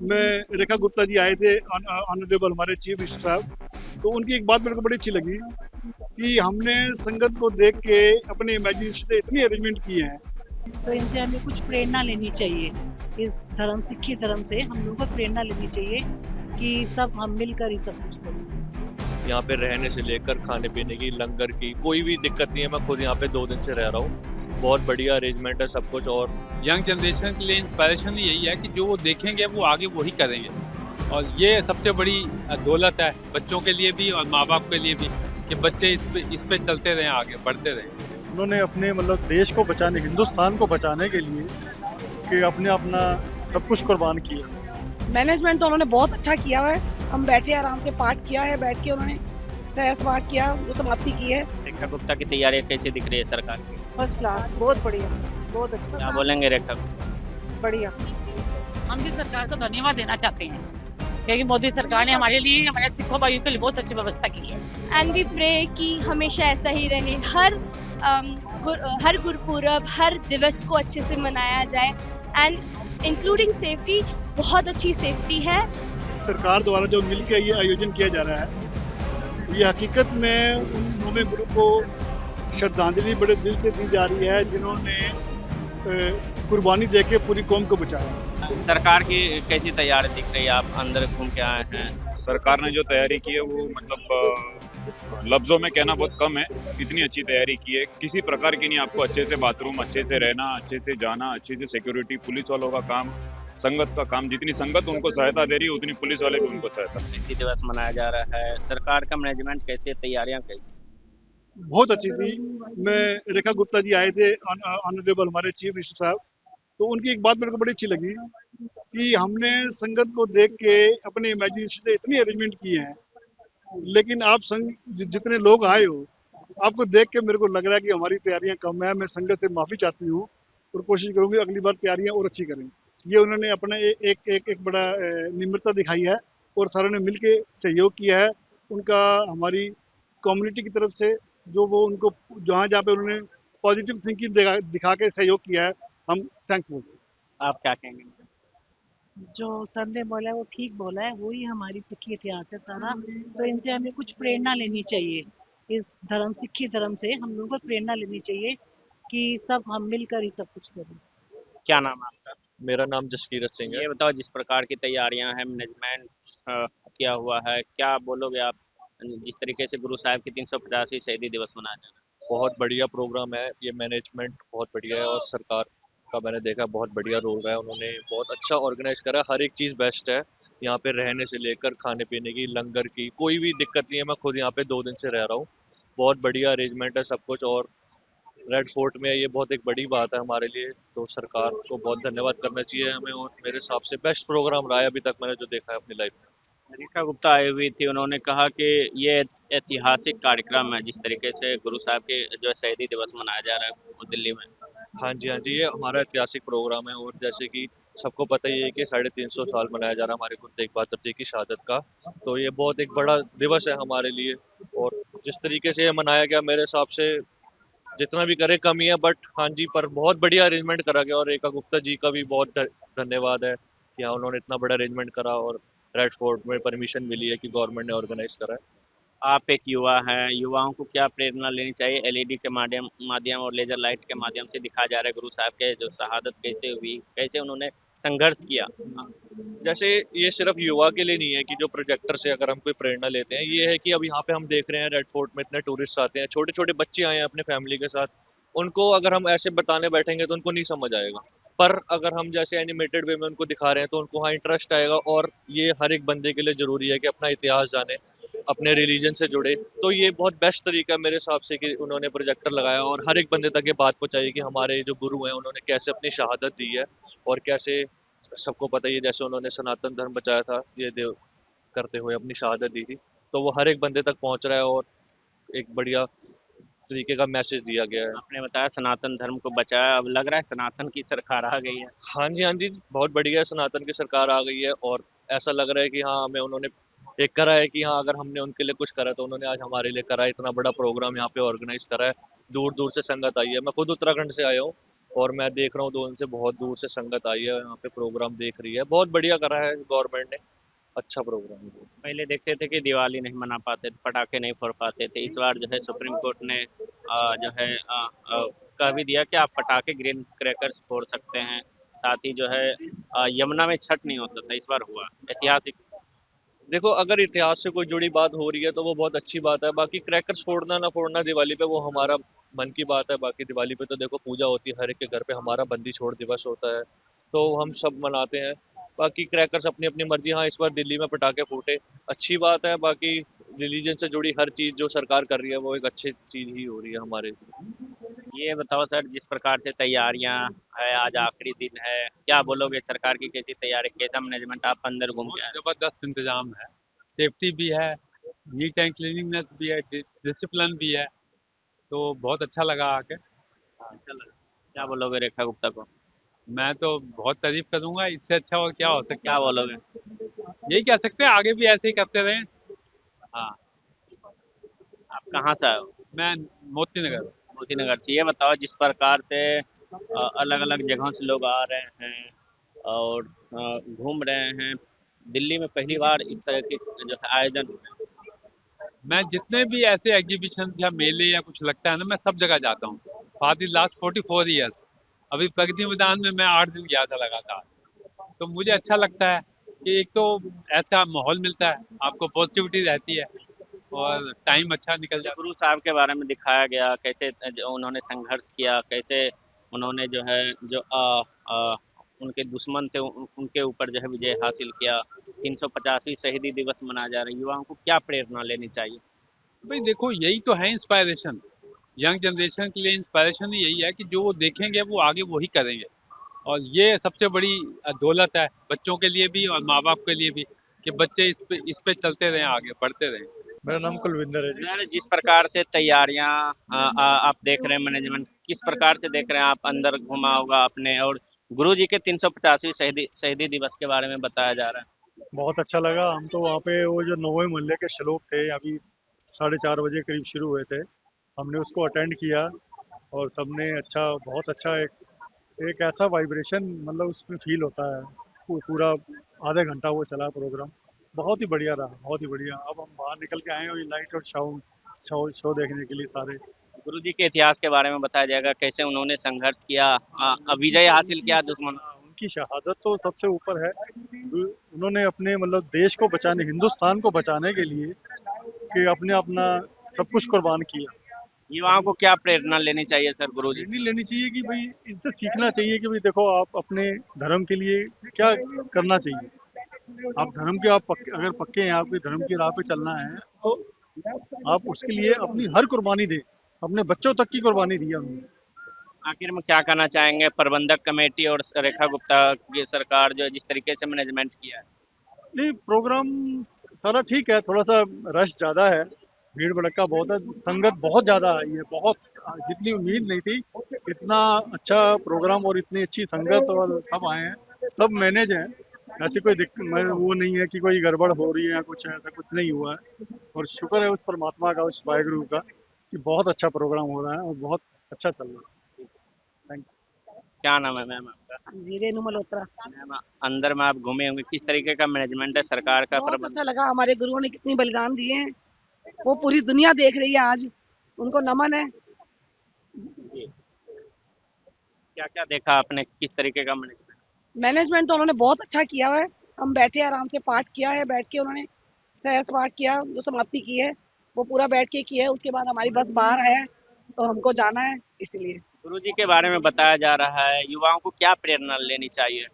में रेखा गुप्ता जी आए थे, ऑनरेबल हमारे चीफ मिनिस्टर साहब। तो उनकी एक बात मेरे को बड़ी अच्छी लगी कि हमने संगत को देख के अपने इमेजिनेशन से इतनी अरेंजमेंट किए हैं। तो इनसे हमें कुछ प्रेरणा लेनी चाहिए। इस धर्म, सिक्खी धर्म से हम लोगों को प्रेरणा लेनी चाहिए कि सब हम मिलकर ही सब कुछ करें। यहाँ पे रहने से लेकर खाने पीने की, लंगर की कोई भी दिक्कत नहीं है। मैं खुद यहाँ पे 2 दिन से रह रहा हूँ। बहुत बढ़िया अरेंजमेंट है सब कुछ। और यंग जनरेशन के लिए इंस्पायरेशन यही है कि जो वो देखेंगे वो आगे वही करेंगे, और ये सबसे बड़ी दौलत है बच्चों के लिए भी और माँ बाप के लिए भी कि बच्चे इस पे चलते रहें, आगे बढ़ते रहें। उन्होंने अपने मतलब देश को बचाने, हिंदुस्तान को बचाने के लिए कि अपने अपना सब कुछ कुर्बान किया। मैनेजमेंट तो उन्होंने बहुत अच्छा किया है। हम बैठे आराम से पाठ किया है, बैठ के उन्होंने सहज पाठ किया, वो समाप्ति की है। रेखा गुप्ता की तैयारियां कैसी दिख रही है सरकार की? फर्स्ट क्लास, बहुत बढ़िया, बहुत अच्छा। क्या बोलेंगे रेखा? बढ़िया। हम भी सरकार को धन्यवाद देना चाहते हैं क्योंकि मोदी सरकार ने हमारे लिए, हमारे सिखों भाइयों के लिए बहुत अच्छी व्यवस्था की है। एंड वी प्रे कि हमेशा ऐसा ही रहे। हर गुरपुरब, हर दिवस को अच्छे से मनाया जाए एंड इंक्लूडिंग सेफ्टी, बहुत अच्छी सेफ्टी है। सरकार द्वारा जो मिलकर ये आयोजन किया जा रहा है, ये हकीकत में उन नौवे गुरु को श्रद्धांजलि बड़े दिल से दी जा रही है जिन्होंने कुर्बानी देके पूरी कौम को बचाया। सरकार की कैसी तैयारी दिख रही है? आप अंदर घूम के आए हैं। सरकार ने जो तैयारी की है वो मतलब लफ्जों में कहना बहुत कम है। इतनी अच्छी तैयारी की है, किसी प्रकार की नहीं। आपको अच्छे से बाथरूम, अच्छे से रहना, अच्छे से जाना, अच्छे से सिक्योरिटी, पुलिस वालों का काम, संगत का काम। जितनी संगत उनको सहायता दे रही है उतनी पुलिस वाले भी उनको सहायता। शहीदी दिवस मनाया जा रहा है, सरकार का मैनेजमेंट कैसी है, तैयारियां कैसी? बहुत अच्छी थी। मैं रेखा गुप्ता जी आए थे, ऑनरेबल हमारे चीफ मिनिस्टर साहब। तो उनकी एक बात मेरे को बड़ी अच्छी लगी कि हमने संगत को देख के अपने इमेजिनेशन से इतनी अरेंजमेंट किए हैं। लेकिन आप जितने लोग आए हो, आपको देख के मेरे को लग रहा है कि हमारी तैयारियां कम है। मैं संगत से माफ़ी चाहती हूँ और कोशिश करूँगी अगली बार तैयारियां और अच्छी करें। ये उन्होंने अपना एक बड़ा निम्रता दिखाई है और सारों ने मिल के सहयोग किया है। उनका हमारी कम्युनिटी की तरफ से जो वो उनको जहाँ पे उन्होंने पॉजिटिव थिंकिंग दिखा के सहयोग किया है, हम थैंकफुल। आप क्या कहेंगे? जो सर ने बोला है वो ठीक बोला है, वही हमारी सिक्खी इतिहास है सारा। तो इनसे हमें कुछ प्रेरणा लेनी चाहिए। इस धर्म, सिक्खी धर्म से हम लोगों को प्रेरणा लेनी चाहिए कि सब हम मिलकर ही सब कुछ करें। क्या नाम है आपका? मेरा नाम जसकीरत सिंह है। ये बताओ, जिस प्रकार की तैयारियां हैं, मैनेजमेंट किया हुआ है, क्या बोलोगे आप? जिस तरीके से गुरु साहब की 350वीं शहीदी दिवस मनाया जा रहा है। बहुत बढ़िया प्रोग्राम है। ये मैनेजमेंट बहुत बढ़िया है और सरकार का मैंने देखा बहुत बढ़िया रोल रहा है। उन्होंने बहुत अच्छा ऑर्गेनाइज करा, हर एक चीज़ बेस्ट है। यहाँ पे रहने से लेकर खाने पीने की, लंगर की कोई भी दिक्कत नहीं है। मैं खुद यहाँ पे 2 दिन से रह रहा हूँ। बहुत बढ़िया अरेंजमेंट है सब कुछ। और रेड फोर्ट में ये बहुत एक बड़ी बात है हमारे लिए, तो सरकार को बहुत धन्यवाद करना चाहिए हमें। और मेरे हिसाब से बेस्ट प्रोग्राम रहा है अभी तक मैंने जो देखा है अपनी लाइफ में। रेखा गुप्ता आई हुई थी, उन्होंने कहा कि ये ऐतिहासिक कार्यक्रम है, जिस तरीके से गुरु साहब के जो शहीदी दिवस मनाया जा रहा है वो दिल्ली में। हाँ जी, हाँ जी, ये हमारा ऐतिहासिक प्रोग्राम है। और जैसे कि सबको पता ही है कि 350 साल मनाया जा रहा है हमारे गुरु तेग बहादुर जी की शहादत का। तो ये बहुत एक बड़ा दिवस है हमारे लिए। और जिस तरीके से ये मनाया गया, मेरे हिसाब से जितना भी करे कम ही है। बट हाँ जी, पर बहुत बढ़िया अरेंजमेंट करा गया। और रेखा गुप्ता जी का भी बहुत धन्यवाद है कि हाँ उन्होंने इतना बड़ा अरेंजमेंट करा और रेड फोर्ट में परमिशन मिली है कि गवर्नमेंट ने ऑर्गेनाइज करा है। आप एक युवा हैं, युवाओं को क्या प्रेरणा लेनी चाहिए? एलईडी के माध्यम और लेजर लाइट के माध्यम से दिखाया जा रहा है गुरु साहब के जो शहादत कैसे हुई, कैसे उन्होंने संघर्ष किया। जैसे ये सिर्फ युवा के लिए नहीं है कि जो प्रोजेक्टर से अगर हम कोई प्रेरणा लेते हैं, ये है कि अब यहाँ पे हम देख रहे हैं रेड फोर्ट में इतने टूरिस्ट आते हैं, छोटे छोटे बच्चे आए हैं अपने फैमिली के साथ। उनको अगर हम ऐसे बताने बैठेंगे तो उनको नहीं समझ आएगा। पर अगर हम जैसे एनिमेटेड वे में उनको दिखा रहे हैं तो उनको हाँ इंटरेस्ट आएगा। और ये हर एक बंदे के लिए जरूरी है कि अपना इतिहास जाने, अपने रिलीजन से जुड़े। तो ये बहुत बेस्ट तरीका है मेरे हिसाब से कि उन्होंने प्रोजेक्टर लगाया और हर एक बंदे तक ये बात पहुंचाई कि हमारे जो गुरु हैं उन्होंने कैसे अपनी शहादत दी है। और कैसे सबको पता ही है, जैसे उन्होंने सनातन धर्म बचाया था, ये देव करते हुए अपनी शहादत दी थी। तो वो हर एक बंदे तक पहुंच रहा है और एक बढ़िया तरीके का मैसेज दिया गया है। आपने बताया सनातन धर्म को बचाया, अब लग रहा है सनातन की सरकार आ गई है। हाँ जी, हाँ जी, बहुत बढ़िया है, सनातन की सरकार आ गई है। और ऐसा लग रहा है कि हाँ हमें उन्होंने एक करा है कि हाँ अगर हमने उनके लिए कुछ करा तो उन्होंने आज हमारे लिए करा है। इतना बड़ा प्रोग्राम यहाँ पे ऑर्गेनाइज करा है, दूर दूर से संगत आई है। मैं खुद उत्तराखंड से आया हूँ और मैं देख रहा हूँ तो उनसे बहुत दूर से संगत आई है, यहाँ पे प्रोग्राम देख रही है। बहुत बढ़िया करा है गवर्नमेंट ने, अच्छा प्रोग्राम है। पहले देखते थे कि दिवाली नहीं मना पाते थे, पटाखे नहीं फोड़ पाते थे। इस बार जो है सुप्रीम कोर्ट ने जो है कह भी दिया कि आप पटाखे ग्रीन क्रैकर्स फोड़ सकते हैं। साथ ही जो है यमुना में छठ नहीं होता था, इस बार हुआ। ऐतिहासिक। देखो अगर इतिहास से कोई जुड़ी बात हो रही है तो वो बहुत अच्छी बात है। बाकी क्रैकर्स फोड़ना ना फोड़ना दिवाली पे वो हमारा मन की बात है। बाकी दिवाली पे तो देखो पूजा होती है हर एक के घर पे, हमारा बंदी छोड़ दिवस होता है तो हम सब मनाते हैं। बाकी क्रैकर्स अपनी अपनी मर्जी। हाँ इस बार दिल्ली में पटाखे फूटे, अच्छी बात है। बाकी रिलीजन से जुड़ी हर चीज जो सरकार कर रही है वो एक अच्छी चीज ही हो रही है हमारे। ये बताओ सर, जिस प्रकार से तैयारियां है, आज आखिरी दिन है, क्या बोलोगे सरकार की कैसी तैयारी, कैसा मैनेजमेंट? आप अंदर घूम के आए। बहुत जबरदस्त इंतजाम है, सेफ्टी भी है, नीट एंड क्लीनिंगनेस भी है, डिसिप्लिन भी है, तो बहुत अच्छा लगा आके। अच्छा लगा। क्या बोलोगे रेखा गुप्ता को? मैं तो बहुत तारीफ करूंगा, इससे अच्छा और क्या हो सकता क्या है। बोलोगे? यही कह सकते हैं आगे भी ऐसे ही करते रहें। हाँ। आप कहाँ से आए हो? मैं मोती नगर। मोती नगर से। ये बताओ, जिस प्रकार से अलग अलग जगहों से लोग आ रहे हैं और घूम रहे हैं, दिल्ली में पहली बार इस तरह के जो है आयोजन हुए। मैं जितने भी ऐसे एग्जीबिशन या मेले या कुछ लगता है ना, मैं सब जगह जाता हूँ फॉर द लास्ट 44 ईयर्स। अभी प्रगति मैदान में मैं 8 दिन गया था लगातार। तो मुझे अच्छा लगता है कि एक तो ऐसा माहौल मिलता है, आपको पॉजिटिविटी रहती है और टाइम अच्छा निकल जाता है। गुरु साहब के बारे में दिखाया गया, कैसे जो उन्होंने संघर्ष किया, कैसे उन्होंने जो है जो उनके दुश्मन थे उनके ऊपर जो है विजय हासिल किया। 350वीं शहीदी दिवस मनाया जा रहा है। युवाओं को क्या प्रेरणा लेनी चाहिए? भाई देखो यही तो है इंस्पायरेशन, यंग जनरेशन के लिए इंस्पायरेशन यही है कि जो वो देखेंगे वो आगे वही करेंगे। और ये सबसे बड़ी दौलत है बच्चों के लिए भी और माँ बाप के लिए भी, कि बच्चे इस पे चलते रहें, आगे बढ़ते रहें। मेरा नाम कुलविंदर है जी। सर, जिस प्रकार से तैयारियां आप देख रहे हैं, मैनेजमेंट किस प्रकार से देख रहे हैं? आप अंदर घुमा होगा आपने, और गुरु जी के 350वीं शहीदी दिवस के बारे में बताया जा रहा है। बहुत अच्छा लगा। हम तो वहाँ पे वो जो 9वें मोहल्ले के श्लोक थे अभी 4:30 बजे करीब शुरू हुए थे, हमने उसको अटेंड किया और सबने अच्छा, बहुत अच्छा एक ऐसा वाइब्रेशन मतलब उसमें फील होता है। पूरा आधा घंटा वो चला प्रोग्राम, बहुत ही बढ़िया रहा, बहुत ही बढ़िया। अब हम बाहर निकल के आए हैं लाइट और शो देखने के लिए सारे। गुरु जी के इतिहास के बारे में बताया जाएगा, कैसे उन्होंने संघर्ष किया, विजय हासिल किया दुश्मन। उनकी शहादत तो सबसे ऊपर है। उन्होंने अपने मतलब देश को बचाने, हिंदुस्तान को बचाने के लिए कि अपने अपना सब कुछ कुर्बान किया। युवाओं को क्या प्रेरणा लेनी चाहिए सर गुरु जी? प्रेरणा लेनी चाहिए कि भाई इनसे सीखना चाहिए कि भाई देखो आप अपने धर्म के लिए क्या करना चाहिए। आप धर्म के अगर पक्के हैं, आपके धर्म की राह पे चलना है तो आप उसके लिए अपनी हर कुर्बानी दें। अपने बच्चों तक की कुर्बानी दी है उन्होंने। आखिर में क्या कहना चाहेंगे प्रबंधक कमेटी और रेखा गुप्ता की सरकार जो जिस तरीके से मैनेजमेंट किया है? नहीं, प्रोग्राम सारा ठीक है, थोड़ा सा रश ज़्यादा है, भीड़ भड़का बहुत है, संगत बहुत ज़्यादा आई है, बहुत, जितनी उम्मीद नहीं थी इतना अच्छा प्रोग्राम और इतनी अच्छी संगत, और सब आए हैं, सब मैनेज हैं। ऐसी कोई वो नहीं है कि कोई गड़बड़ हो रही है या कुछ, ऐसा कुछ नहीं हुआ है। और शुक्र है उस परमात्मा का, उस वाहिगुरु का, कि बहुत अच्छा प्रोग्राम हो रहा है और बहुत अच्छा चल रहा है। Thank you. क्या नाम है मैम आपका? जी, रेनू मल्होत्रा। मैम, अंदर में आप घूमे होंगे, किस तरीके का मैनेजमेंट है सरकार का? बहुत अच्छा लगा, हमारे गुरुओं ने कितनी बलिदान दिए हैं, वो पूरी दुनिया देख रही है आज, उनको नमन है। क्या क्या देखा आपने, किस तरीके का मैनेजमेंट तो उन्होंने बहुत अच्छा किया है। हम बैठे आराम से पाठ किया है, बैठ के उन्होंने सहस पाठ किया, जो समाप्ति की है वो पूरा बैठ के किया है। उसके बाद हमारी बस बाहर है तो हमको जाना है, इसलिए। गुरु जी के बारे में बताया जा रहा है, युवाओं को क्या प्रेरणा लेनी चाहिए?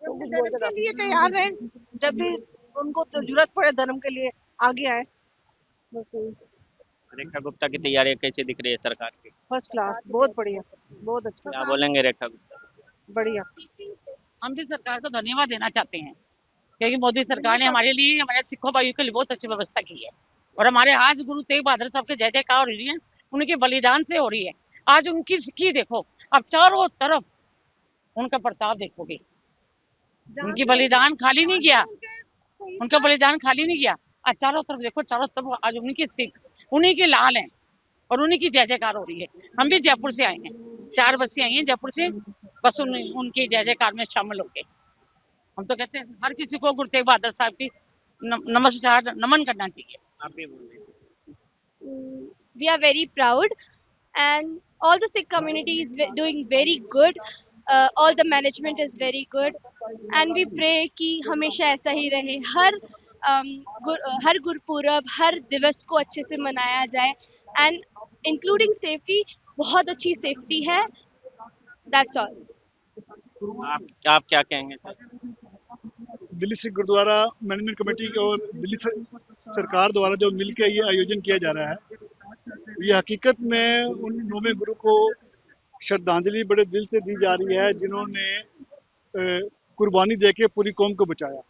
तो धर्म के लिए तैयार रहे, जब भी उनको तो जरूरत पड़े धर्म के लिए आगे आए। रेखा गुप्ता की तैयारी कैसे दिख रही है सरकार की? फर्स्ट क्लास, बहुत बढ़िया, बहुत अच्छा। क्या बोलेंगे रेखा गुप्ता? बढ़िया। हम भी सरकार को धन्यवाद देना चाहते हैं, क्योंकि मोदी सरकार ने हमारे लिए, हमारे सिखों भाइयों के लिए बहुत अच्छी व्यवस्था की है। और हमारे आज गुरु तेग बहादुर साहब के जय जयकार हो रही है, उनके बलिदान से हो रही है। आज उनकी सिक्की देखो, अब चारों तरफ उनका प्रताप देखोगे। उनकी बलिदान खाली नहीं गया, उनका बलिदान खाली नहीं गया। आज चारों तरफ देखो, चारों तरफ आज उन्हीं की सिख, उन्हीं के लाल हैं और उन्हीं की जय जयकार हो रही है। हम भी जयपुर से आए हैं, 4 बस से आई हैं जयपुर से, बस उनकी जय जयकार में शामिल हो गए। हम तो कहते हैं हर किसी को गुरु तेग बहादुर साहब की नमस्कार नमन करना चाहिए। आप भी बोलिए। We are very proud, and all the Sikh community is doing very good. All the management is very good, and we pray कि हमेशा ऐसा ही रहे। हर गुरपुरब, हर दिवस को अच्छे से मनाया जाए, and including safety, बहुत अच्छी सेफ्टी है। That's all. आप क्या कहेंगे? दिल्ली सिख गुरुद्वारा मैनेजमेंट कमेटी और दिल्ली सरकार द्वारा जो मिलकर ये आयोजन किया जा रहा है, ये हकीकत में उन नौवें गुरु को श्रद्धांजलि बड़े दिल से दी जा रही है, जिन्होंने कुर्बानी देके पूरी कौम को बचाया।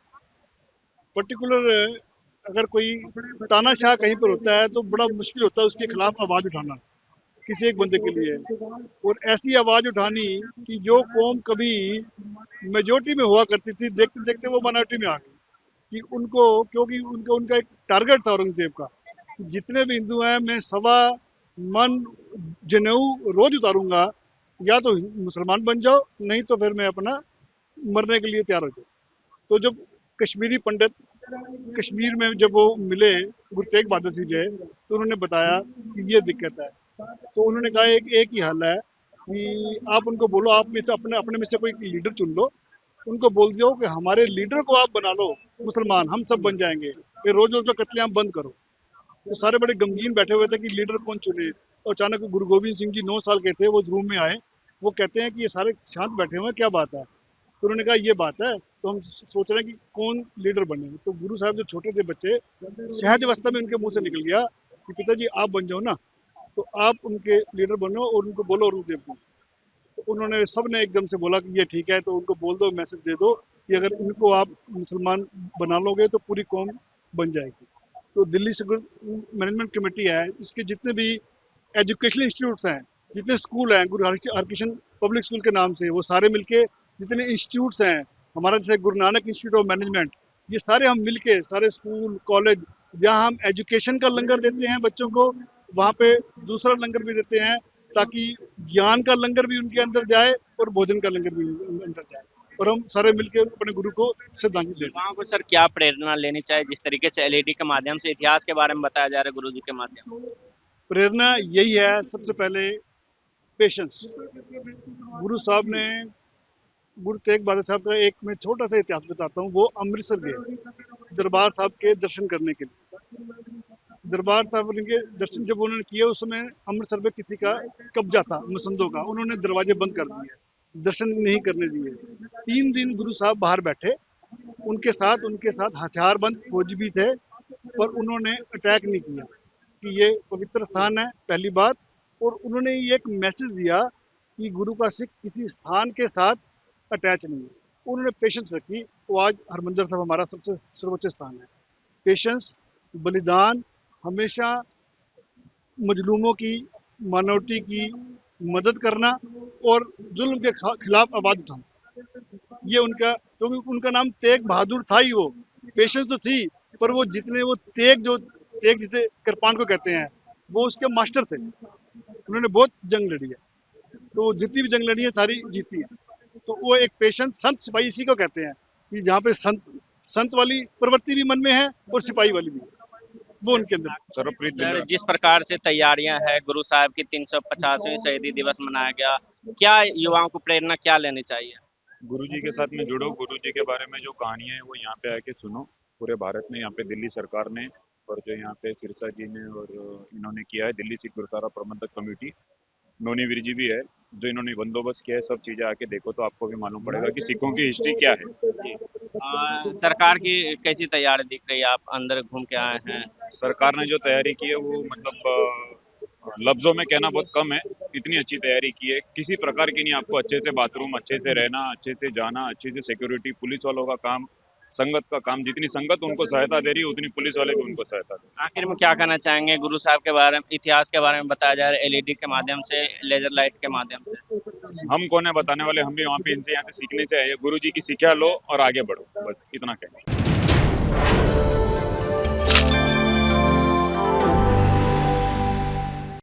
पर्टिकुलर अगर कोई तानाशाह कहीं पर होता है तो बड़ा मुश्किल होता है उसके खिलाफ आवाज़ उठाना किसी एक बंदे के लिए, और ऐसी आवाज़ उठानी कि जो कौम कभी मेजोरिटी में हुआ करती थी, देखते देखते वो माइनॉरिटी में आ गई, कि उनको, क्योंकि उनका एक टारगेट था औरंगजेब का, जितने भी हिंदू हैं मैं 1.25 मन जनेऊ रोज उतारूंगा, या तो मुसलमान बन जाओ नहीं तो फिर मैं अपना मरने के लिए तैयार हो जाऊँ। तो जब कश्मीरी पंडित कश्मीर में जब वो मिले गुरु तेग बहादुर जी से, तो उन्होंने बताया कि ये दिक्कत है। तो उन्होंने कहा एक ही हल है कि आप उनको बोलो, आप में से अपने में से कोई लीडर चुन लो, उनको बोल दो कि हमारे लीडर को आप बना लो मुसलमान, हम सब बन जाएंगे, फिर रोज रोज का कत्लेआम बंद करो। तो सारे बड़े गमगीन बैठे हुए थे कि लीडर कौन चुने। और अचानक गुरु गोविंद सिंह जी 9 साल के थे, वो रूम में आए, वो कहते हैं कि ये सारे शांत बैठे हुए हैं, क्या बात है? तो उन्होंने कहा ये बात है, तो हम सोच रहे हैं कि कौन लीडर बने। तो गुरु साहब जो छोटे थे बच्चे, सहज अवस्था में उनके मुंह से निकल गया कि पिताजी आप बन जाओ ना, तो आप उनके लीडर बनो और उनको बोलो औरंगजेब को। तो उन्होंने सब ने एकदम से बोला कि ये ठीक है, तो उनको बोल दो, मैसेज दे दो कि अगर इनको आप मुसलमान बना लोगे तो पूरी कौम बन जाएगी। तो दिल्ली से मैनेजमेंट कमेटी है, इसके जितने भी एजुकेशनल इंस्टीट्यूट्स हैं, जितने स्कूल हैं गुरु हरकृष्ण पब्लिक स्कूल के नाम से, वो सारे मिलके जितने इंस्टीट्यूट्स हैं हमारा, जैसे Guru Nanak institute of management, ये सारे हम मिलके सारे स्कूल कॉलेज जहाँ हम एजुकेशन का लंगर देते हैं बच्चों को, वहाँ पे दूसरा लंगर भी देते हैं, ताकि ज्ञान का लंगर भी उनके अंदर जाए और भोजन का लंगर भी अंदर जाए, और हम सारे मिलकर अपने गुरु को श्रद्धांजलि देते हैं। वहाँ को सर क्या प्रेरणा लेनी चाहिए, जिस तरीके से एलईडी के माध्यम से इतिहास के बारे में बताया जा रहा है गुरु जी के माध्यम से? प्रेरणा यही है, सबसे पहले पेशेंस। गुरु साहब ने, गुरु तेग बहादुर साहब का एक मैं छोटा सा इतिहास बताता हूँ। वो अमृतसर गए दरबार साहब के दर्शन करने के लिए। दरबार साहब के दर्शन जब उन्होंने किए, उस समय अमृतसर में किसी का कब्जा था, मुसंदों का, उन्होंने दरवाजे बंद कर दिए, दर्शन नहीं करने दिए। 3 दिन गुरु साहब बाहर बैठे, उनके साथ हथियारबंद फौजी भी थे, पर उन्होंने अटैक नहीं किया कि ये पवित्र स्थान है, पहली बात। और उन्होंने ये एक मैसेज दिया कि गुरु का सिख किसी स्थान के साथ अटैच नहीं है। उन्होंने पेशेंस रखी। वो आज हरमंदिर साहब हमारा सबसे सर्वोच्च स्थान है। पेशेंस, बलिदान, हमेशा मजलूमों की, माइनॉरिटी की मदद करना और जुल्म के खिलाफ आवाज उठाना, ये उनका, क्योंकि उनका नाम तेग बहादुर था ही। वो पेशेंस तो थी, पर वो जितने वो तेग जिसे कृपाण को कहते हैं, वो उसके मास्टर थे। उन्होंने बहुत जंग लड़ी है, तो जितनी भी जंग लड़ी है सारी जीती है। तो वो एक पेशेंस, संत सिपाही इसी को कहते हैं कि जहाँ पे संत वाली प्रवृत्ति भी मन में है और सिपाही वाली भी, वो उनके अंदर। सर, जिस प्रकार से तैयारियां है, गुरु साहब की 350वीं शहीदी दिवस मनाया गया, क्या युवाओं को प्रेरणा क्या लेनी चाहिए? गुरु जी के साथ में जुड़ो, गुरु जी के बारे में जो कहानियां है वो यहाँ पे आके सुनो। पूरे भारत में यहाँ पे दिल्ली सरकार ने और जो यहाँ पे सिरसा जी ने और इन्होंने किया है, दिल्ली सिख गुरुद्वारा प्रबंधक कमेटी, नोनीवीर जी भी है, जो इन्होंने बंदोबस्त किया है। सब चीजें आके देखो तो आपको भी मालूम पड़ेगा कि सिखों की हिस्ट्री क्या है। सरकार की कैसी तैयारी दिख रही है? आप अंदर घूम के आए हैं। सरकार ने जो तैयारी की है वो मतलब लफ्जों में कहना बहुत कम है, इतनी अच्छी तैयारी की है। किसी प्रकार की नहीं, आपको अच्छे से बाथरूम, अच्छे से रहना, अच्छे से जाना, अच्छे से सिक्योरिटी, पुलिस वालों का काम, संगत का काम, जितनी संगत उनको सहायता दे रही है उतनी पुलिस वाले भी उनको सहायता दे रहे हैं। आखिर में क्या कहना चाहेंगे? गुरु साहब के बारे में, इतिहास के बारे में बताया जा रहा है एलईडी के माध्यम से, लेजर लाइट के माध्यम से। हम कौन है बताने वाले, हम भी वहाँ पे इनसे यहाँ से सीखने से आए। गुरु जी की शिक्षा लो और आगे बढ़ो, बस इतना कहेंगे। है।